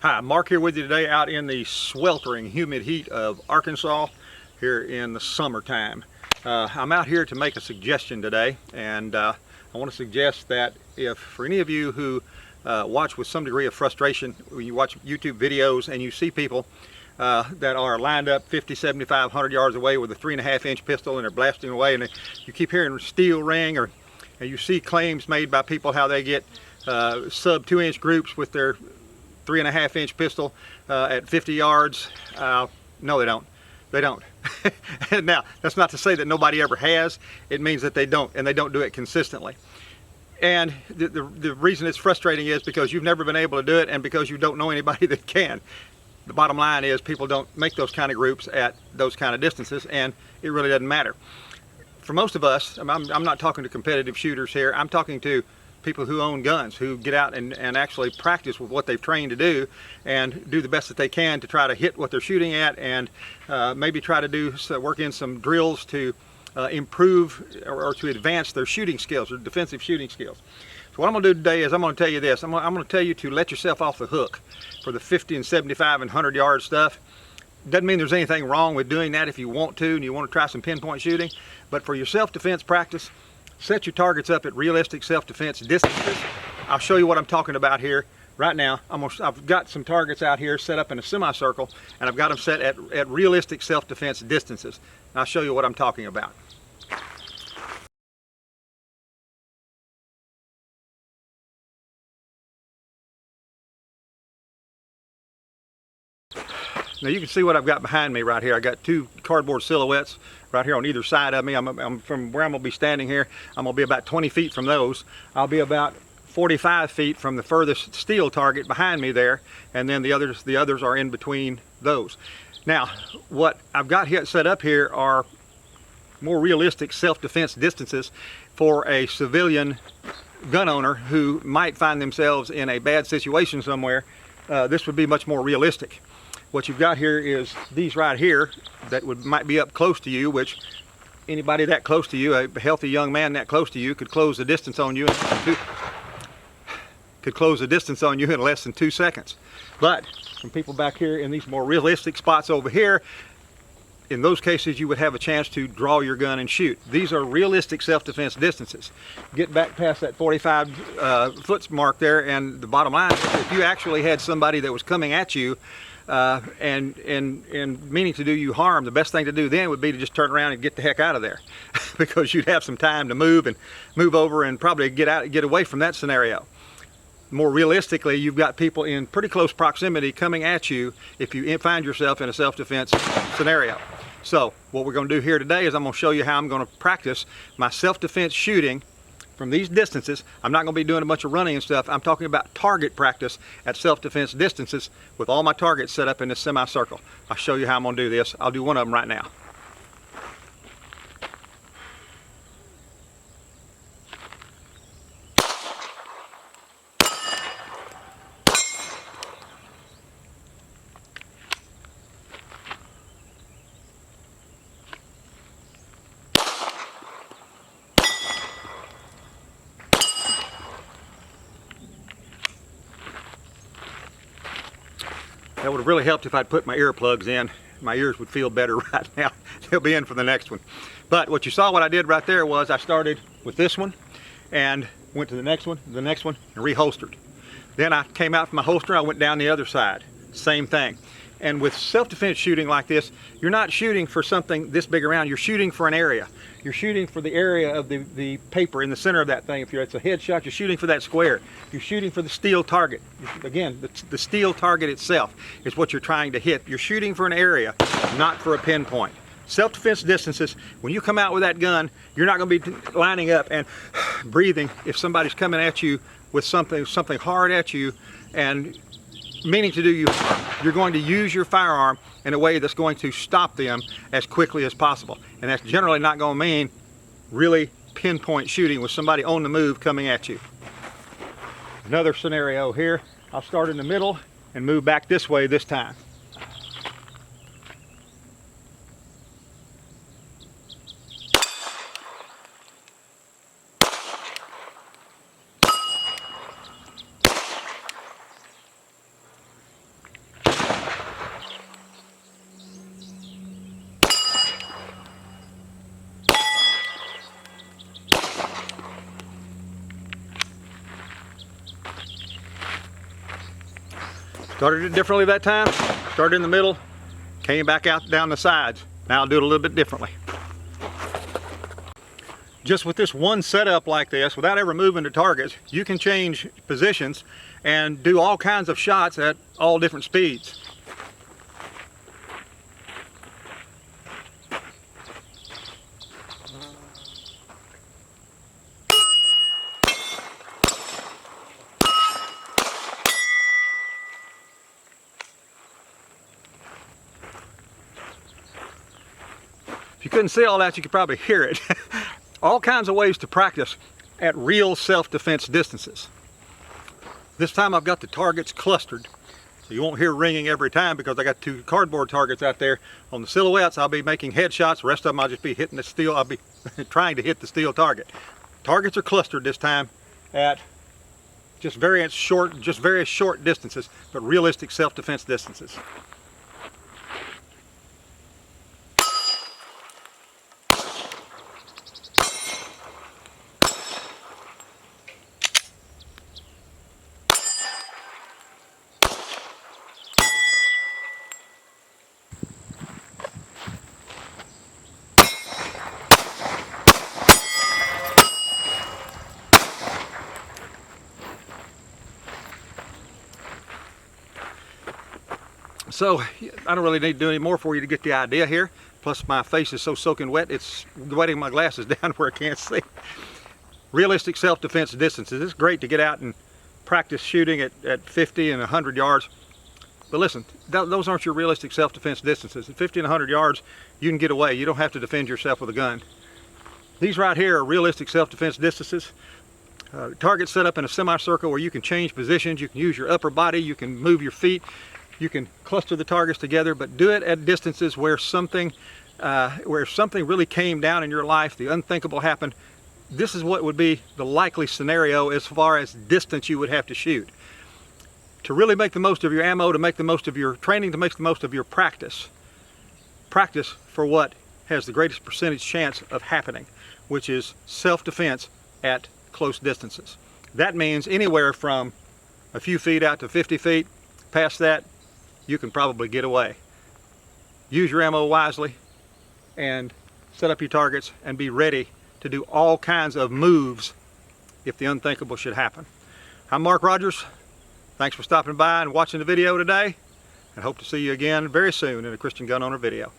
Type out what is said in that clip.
Hi, Mark here with you today out in the sweltering humid heat of Arkansas here in the summertime. I'm out here to make a suggestion today, and I want to suggest that if for any of you who watch with some degree of frustration, when you watch YouTube videos and you see people that are lined up 50, 75, 100 yards away with a 3.5-inch pistol and they're blasting away, and you keep hearing steel ring, or you see claims made by people how they get sub 2-inch groups with their 3.5-inch pistol at 50 yards. No, they don't. They don't. Now, that's not to say that nobody ever has. It means that they don't, and they don't do it consistently. And the reason it's frustrating is because you've never been able to do it, and because you don't know anybody that can. The bottom line is people don't make those kind of groups at those kind of distances, and it really doesn't matter. For most of us, I'm not talking to competitive shooters here. I'm talking to people who own guns, who get out and actually practice with what they've trained to do and do the best that they can to try to hit what they're shooting at, and maybe try to work in some drills to improve or to advance their shooting skills, or defensive shooting skills. So what I'm going to do today is I'm going to tell you this. I'm going to tell you to let yourself off the hook for the 50 and 75 and 100 yard stuff. Doesn't mean there's anything wrong with doing that if you want to and you want to try some pinpoint shooting, but for your self-defense practice, set your targets up at realistic self-defense distances. I'll show you what I'm talking about here right now. I've got some targets out here set up in a semicircle, and I've got them set at realistic self-defense distances. And I'll show you what I'm talking about. Now you can see what I've got behind me right here. I got two cardboard silhouettes right here on either side of me. I'm from where I'm going to be standing here, I'm going to be about 20 feet from those. I'll be about 45 feet from the furthest steel target behind me there, and then the others are in between those. Now, what I've got here set up here are more realistic self-defense distances for a civilian gun owner who might find themselves in a bad situation somewhere. This would be much more realistic. What you've got here is these right here that might be up close to you, which anybody that close to you, a healthy young man that close to you, could close the distance on you in less than 2 seconds. But from people back here in these more realistic spots over here, in those cases you would have a chance to draw your gun and shoot. These are realistic self-defense distances. Get back past that 45 foot mark there, and the bottom line is if you actually had somebody that was coming at you and meaning to do you harm, the best thing to do then would be to just turn around and get the heck out of there because you'd have some time to move over and probably get away from that scenario. More realistically, you've got people in pretty close proximity coming at you if you find yourself in a self-defense scenario. So what we're going to do here today is I'm going to show you how I'm going to practice my self-defense shooting from these distances. I'm not going to be doing a bunch of running and stuff. I'm talking about target practice at self-defense distances with all my targets set up in this semicircle. I'll show you how I'm going to do this. I'll do one of them right now. That would have really helped if I'd put my earplugs in. My ears would feel better right now. They'll be in for the next one. But what you saw what I did right there was I started with this one and went to the next one, and reholstered. Then I came out from my holster, I went down the other side. Same thing. And with self-defense shooting like this, you're not shooting for something this big around, you're shooting for an area. You're shooting for the area of the paper in the center of that thing. If it's a headshot, you're shooting for that square. You're shooting for the steel target. Again, the steel target itself is what you're trying to hit. You're shooting for an area, not for a pinpoint. Self-defense distances, when you come out with that gun, you're not going to be lining up and breathing if somebody's coming at you with something hard at you and meaning to do you harm. You're going to use your firearm in a way that's going to stop them as quickly as possible. And that's generally not going to mean really pinpoint shooting with somebody on the move coming at you. Another scenario here, I'll start in the middle and move back this way this time. Started it differently that time. Started in the middle, came back out down the sides. Now I'll do it a little bit differently. Just with this one setup like this, without ever moving the targets, you can change positions and do all kinds of shots at all different speeds. If you couldn't see all that, you could probably hear it. All kinds of ways to practice at real self-defense distances. This time I've got the targets clustered, so you won't hear ringing every time because I got 2 cardboard targets out there. On the silhouettes, I'll be making headshots. The rest of them I'll just be hitting the steel. I'll be trying to hit the steel target. Targets are clustered this time at just various short distances, but realistic self-defense distances. So I don't really need to do any more for you to get the idea here. Plus my face is so soaking wet, it's wetting my glasses down where I can't see. Realistic self-defense distances. It's great to get out and practice shooting at 50 and 100 yards. But listen, those aren't your realistic self-defense distances. At 50 and 100 yards, you can get away. You don't have to defend yourself with a gun. These right here are realistic self-defense distances. Targets set up in a semicircle where you can change positions. You can use your upper body. You can move your feet. You can cluster the targets together, but do it at distances where something really came down in your life, the unthinkable happened. This is what would be the likely scenario as far as distance you would have to shoot. To really make the most of your ammo, to make the most of your training, to make the most of your practice. Practice for what has the greatest percentage chance of happening, which is self-defense at close distances. That means anywhere from a few feet out to 50 feet. Past that, you can probably get away. Use your ammo wisely and set up your targets and be ready to do all kinds of moves if the unthinkable should happen. I'm Mark Rogers. Thanks for stopping by and watching the video today, and hope to see you again very soon in a Christian Gun Owner video.